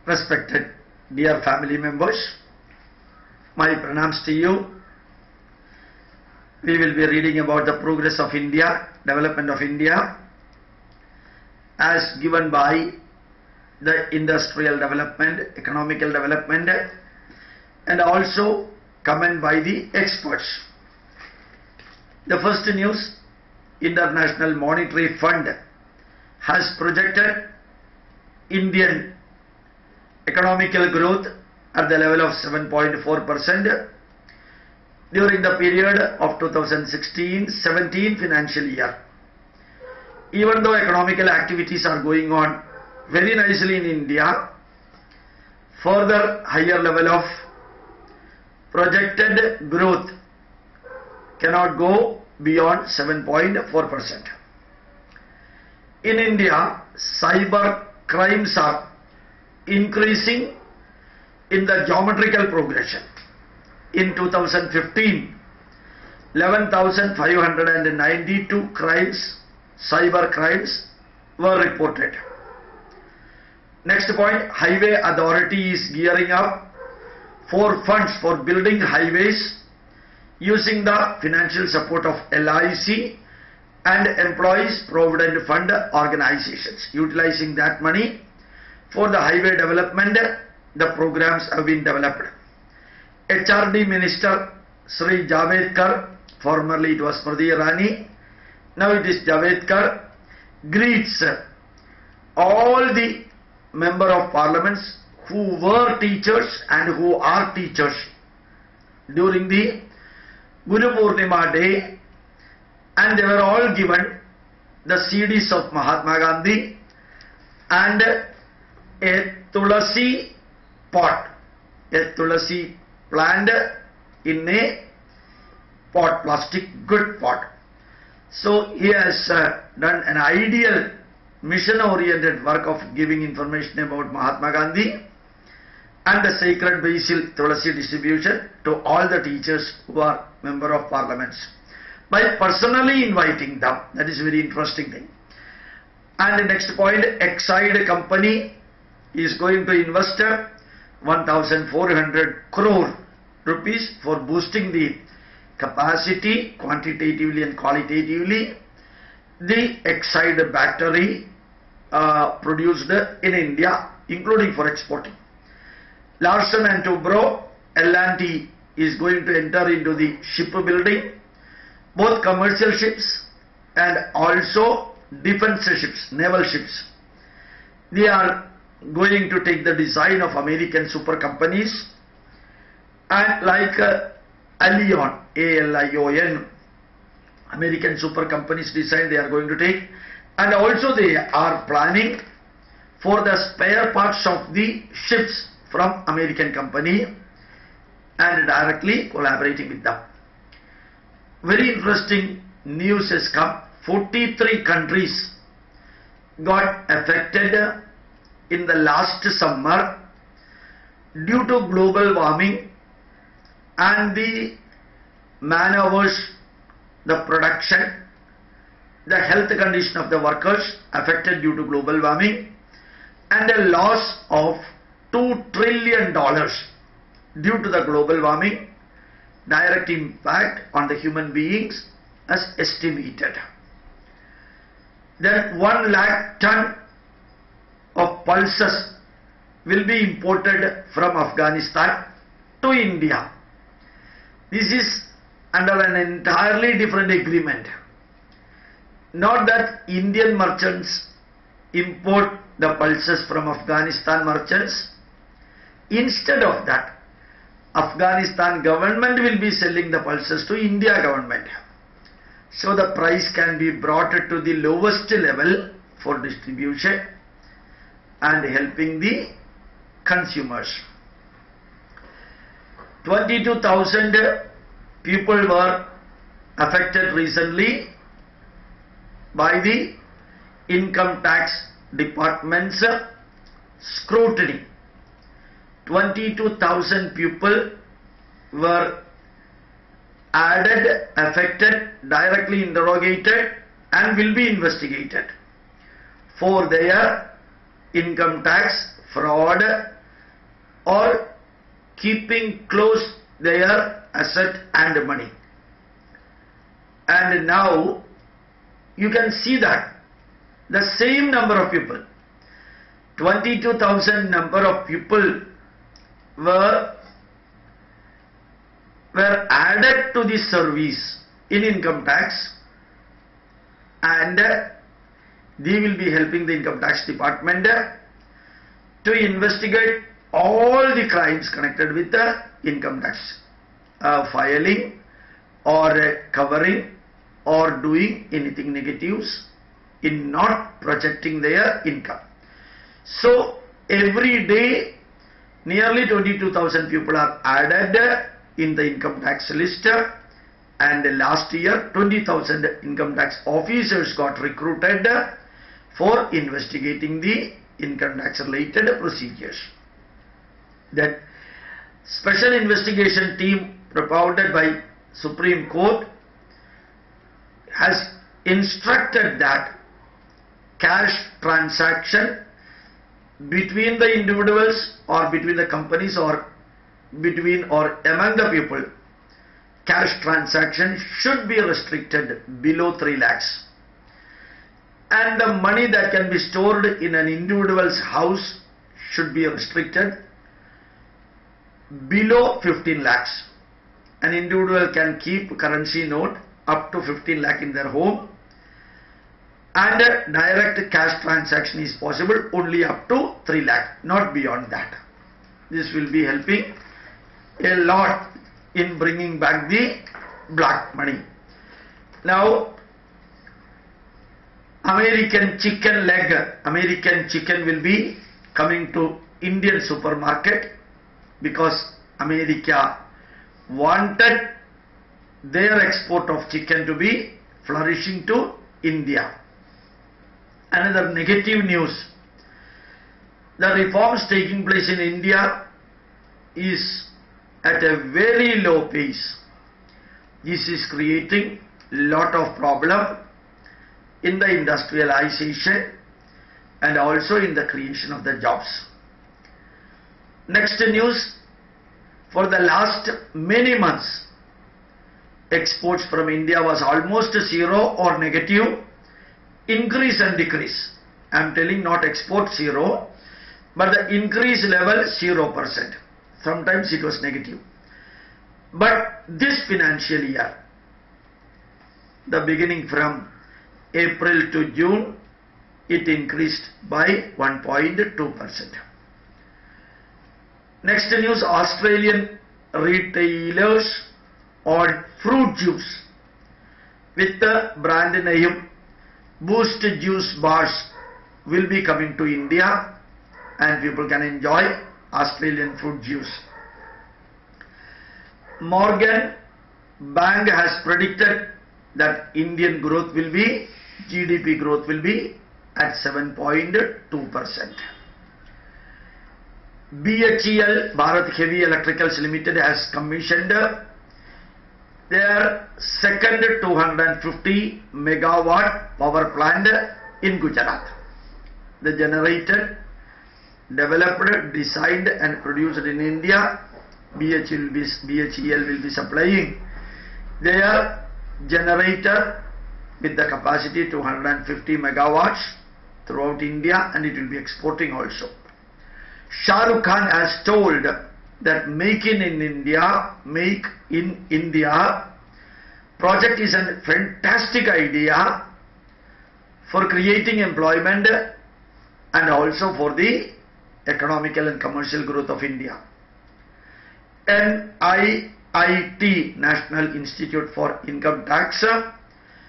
Respected dear family members, my pranams to you. We will be reading about the progress of India, development of India as given by the industrial development, economical development, and also comment by the experts. The first news, International Monetary Fund has projected Indian economical growth at the level of 7.4% during the period of 2016-17 financial year. Even though economical activities are going on very nicely in India, further higher level of projected growth cannot go beyond 7.4%. In India, cyber crimes are increasing in the geometrical progression. In 2015, 11,592 crimes, cyber crimes were reported. Next point, Highway Authority is gearing up for funds for building highways using the financial support of LIC and Employees Provident Fund organizations. Utilizing that money for the highway development, the programs have been developed. HRD Minister Sri Javadekar, formerly it was Smriti Irani, now it is Javadekar, greets all the member of parliaments who were teachers and who are teachers during the Guru Purnima day, and they were all given the CDs of Mahatma Gandhi and a Tulasi pot, a Tulasi plant in a pot, plastic good pot. So he has done an ideal mission-oriented work of giving information about Mahatma Gandhi and the sacred basil Tulasi distribution to all the teachers who are member of parliaments by personally inviting them. That is very interesting thing. And the next point, Exide company is going to invest 1,400 crore rupees for boosting the capacity quantitatively and qualitatively. The Exide battery produced in India, including for exporting. Larsen and Toubro, L&T is going to enter into the shipbuilding, both commercial ships and also defense ships, naval ships. They are going to take the design of American super companies, and like Alion, ALION, American super companies design they are going to take, and also they are planning for the spare parts of the ships from American company and directly collaborating with them. Very interesting news has come. 43 countries got affected in the last summer due to global warming and the maneuvers, the production, the health condition of the workers affected due to global warming, and a loss of $2 trillion due to the global warming, direct impact on the human beings as estimated. Then 1 lakh ton of pulses will be imported from Afghanistan to India. This is under an entirely different agreement. Not that Indian merchants import the pulses from Afghanistan merchants. Instead of that, Afghanistan government will be selling the pulses to India government. So the price can be brought to the lowest level for distribution and helping the consumers. 22,000 people were affected recently by the income tax department's scrutiny. 22,000 people were added, affected, directly interrogated and will be investigated for their income tax, fraud or keeping close their asset and money. And now you can see that the same number of people, 22,000 number of people were added to the service in income tax, and they will be helping the income tax department to investigate all the crimes connected with the income tax filing or covering or doing anything negatives in not projecting their income. So every day nearly 22,000 people are added in the income tax list, and last year 20,000 income tax officers got recruited for investigating the income tax related procedures. That special investigation team propounded by Supreme Court has instructed that cash transaction between the individuals or between the companies or between or among the people, cash transaction should be restricted below 3 lakhs, and the money that can be stored in an individual's house should be restricted below 15 lakhs. An individual can keep currency note up to 15 lakh in their home, and direct cash transaction is possible only up to 3 lakh, not beyond that. This will be helping a lot in bringing back the black money. Now, American chicken leg, American chicken will be coming to Indian supermarket because America wanted their export of chicken to be flourishing to India. Another negative news: the reforms taking place in India is at a very low pace. This is creating lot of problem in the industrialization and also in the creation of the jobs. Next news: for the last many months, exports from India was almost zero or negative, increase and decrease. I am telling not export zero, but the increase level 0%. Sometimes it was negative. But this financial year, the beginning from April to June, it increased by 1.2%. Next news: Australian retailers on fruit juice with the brand name Boost juice bars will be coming to India, and people can enjoy Australian fruit juice. Morgan Bank has predicted that Indian growth will be, GDP growth will be at 7.2%. BHEL, Bharat Heavy Electricals Limited, has commissioned their second 250 megawatt power plant in Gujarat. The generator developed, designed and produced in India. BHEL will be supplying their generator with the capacity 250 megawatts throughout India, and it will be exporting also. Shah Rukh Khan has told that Make in India project is a fantastic idea for creating employment and also for the economical and commercial growth of India. NIIT, National Institute for Income Tax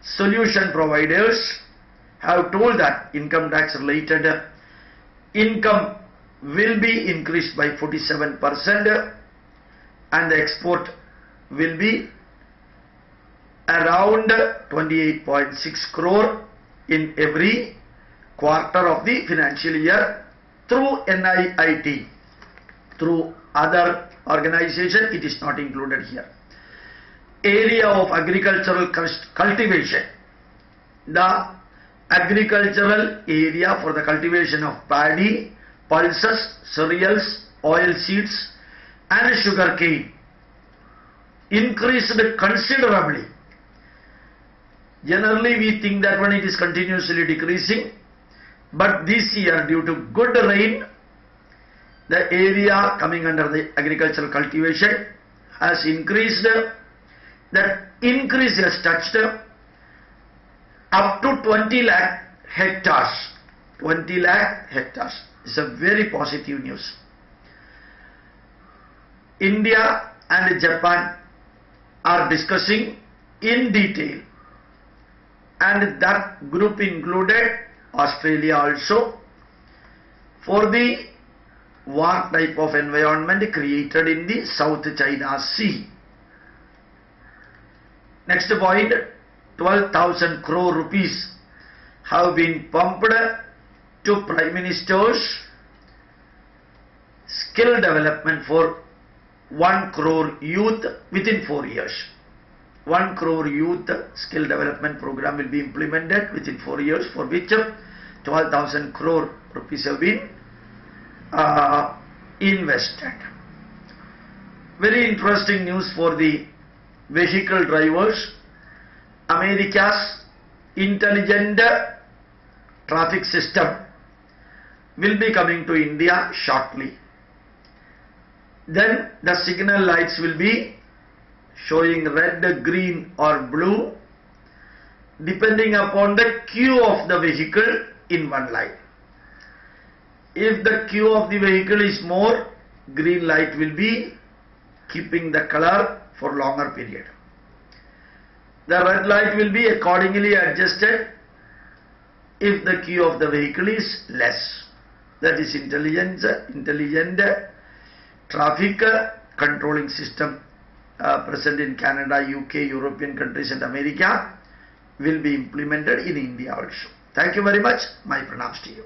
solution providers, have told that income tax related income will be increased by 47%, and the export will be around 28.6 crore in every quarter of the financial year through NIIT. Through other organization, it is not included here. Area of agricultural cultivation. The agricultural area for the cultivation of paddy, pulses, cereals oil seeds and sugar cane increased considerably. Generally we think that when it is continuously decreasing, but this year due to good rain, the area coming under the agricultural cultivation has increased. That increase has touched up to 20 lakh hectares. 20 lakh hectares is a very positive news. India and Japan are discussing in detail, and that group included Australia also, for the war type of environment created in the South China Sea. Next point, 12,000 crore rupees have been pumped to Prime Minister's skill development for 1 crore youth within 4 years. 1 crore youth skill development program will be implemented within 4 years, for which 12,000 crore rupees have been invested. Very interesting news for the vehicle drivers. America's intelligent traffic system will be coming to India shortly. Then the signal lights will be showing red, green or blue depending upon the queue of the vehicle in one line. If the queue of the vehicle is more, green light will be keeping the color for longer period. The red light will be accordingly adjusted if the queue of the vehicle is less. That is intelligent traffic controlling system present in Canada, UK, European countries and America will be implemented in India also. Thank you very much. My pranams to you.